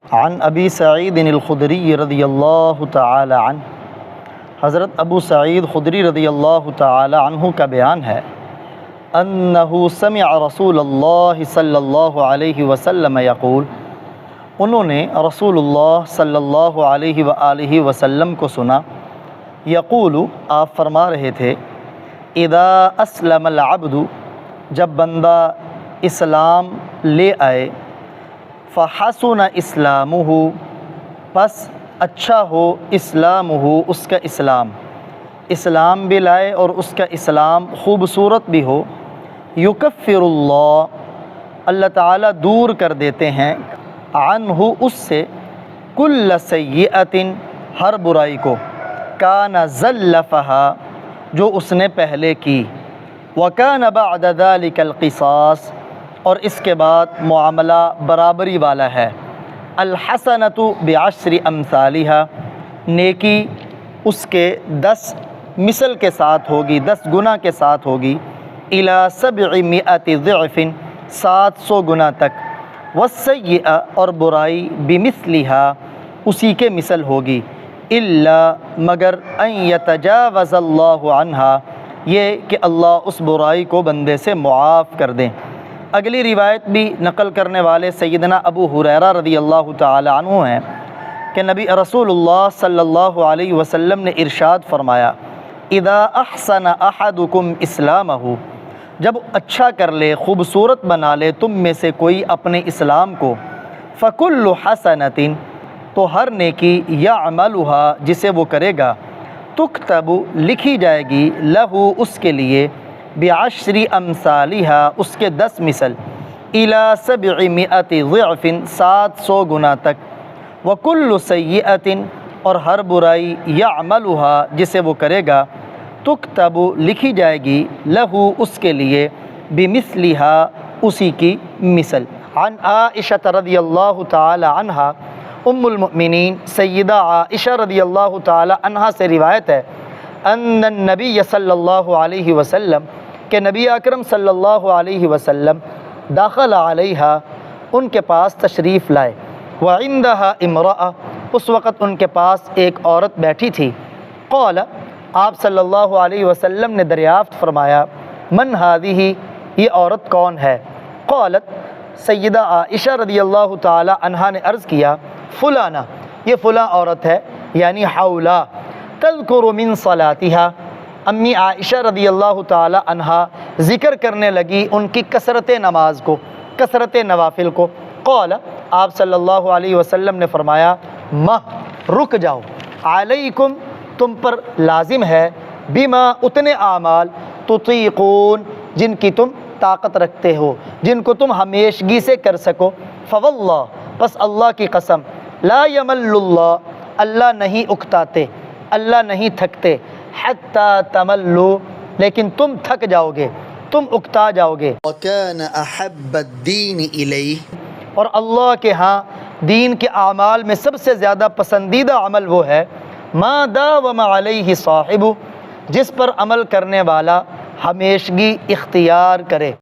عن ابی سعید الخدری رضی اللہ تعالی عنہ، حضرت ابو سعید خدری رضی اللہ تعالی عنہ کا بیان ہے، انہ سمع رسول اللہ صلی اللہ علیہ وسلم یقول، انہوں نے رسول اللہ صلی اللہ علیہ وآلہ وسلم کو سنا، یقول، آپ فرما رہے تھے، اذا اسلم العبد، جب بندہ اسلام لے آئے، فحسن اسلامہ، پس اچھا ہو اسلامہ، اس کا اسلام بھی لائے اور اس کا اسلام خوبصورت بھی ہو، یکفر اللہ تعالیٰ دور کر دیتے ہیں عنہ، اس سے، کل سیئۃ، ہر برائی کو، کان زلفہا، جو اس نے پہلے کی، وکان بعد ذلک القصاص، اور اس کے بعد معاملہ برابری والا ہے، الحسنۃ بعشر امثالہا، نیکی اس کے 10 مثل کے ساتھ ہوگی، 10 گنا کے ساتھ ہوگی، الی 700 ضعف، 700 گنا تک، والسیئہ، اور برائی بمثلہا، اسی کے مثل ہوگی، الا، مگر، ان یتجاوز اللہ عنہا، یہ کہ اللہ اس برائی کو بندے سے معاف کر دیں۔ اگلی روایت بھی نقل کرنے والے سیدنا ابو ہریرہ رضی اللہ تعالی عنہ ہیں کہ نبی رسول اللہ صلی اللہ علیہ وسلم نے ارشاد فرمایا، اذا احسن احدکم اسلامہ، جب اچھا کر لے، خوبصورت بنا لے تم میں سے کوئی اپنے اسلام کو، فکل حسنۃ، تو ہر نیکی، یعملھا، جسے وہ کرے گا، تکتب، لکھی جائے گی، لہو، اس کے لیے، بعشر امثالہا، اس کے 10 مثل، الی 700 ضعف، 700 گنا تک، وکل سیئۃ، اور ہر برائی، یعملھا، جسے وہ کرے گا، تکتب، لکھی جائے گی، لہو، اس کے لیے، بمثلہا، اسی کی مثل۔ عن عائشہ رضی اللہ تعالی عنہا، ام المؤمنین سیدہ عائشہ رضی اللہ تعالی عنہا سے روایت ہے، ان النبی صلی اللہ علیہ وسلم، کہ نبی اکرم صلی اللہ علیہ وسلم، داخل علیہا، ان کے پاس تشریف لائے، وعندہا امرأہ، اس وقت ان کے پاس ایک عورت بیٹھی تھی، قال، آپ صلی اللہ علیہ وسلم نے دریافت فرمایا، من ہذہ، یہ عورت کون ہے؟ قالت، سیدہ عائشہ رضی اللہ تعالی عنہا نے عرض کیا، فلانہ، یہ فلاں عورت ہے، یعنی حولہ، تذکر من صلاتہا، امی عائشہ رضی اللہ تعالی عنہا ذکر کرنے لگی ان کی کثرت نماز کو، کثرت نوافل کو، قال، آپ صلی اللہ علیہ وسلم نے فرمایا، رک جاؤ، علیکم، تم پر لازم ہے، بما، اتنے اعمال، تطیقون، جن کی تم طاقت رکھتے ہو، جن کو تم ہمیشگی سے کر سکو، فواللہ، پس اللہ کی قسم، لا یمل اللہ، اللہ نہیں اکتاتے، اللہ نہیں تھکتے، حتی تملو، لیکن تم تھک جاؤ گے، تم اکتا جاؤ گے، وکان احب الدین الیہ، اور اللہ کے ہاں دین کے اعمال میں سب سے زیادہ پسندیدہ عمل وہ ہے، ما داوم علیہ صاحب، جس پر عمل کرنے والا ہمیشگی اختیار کرے۔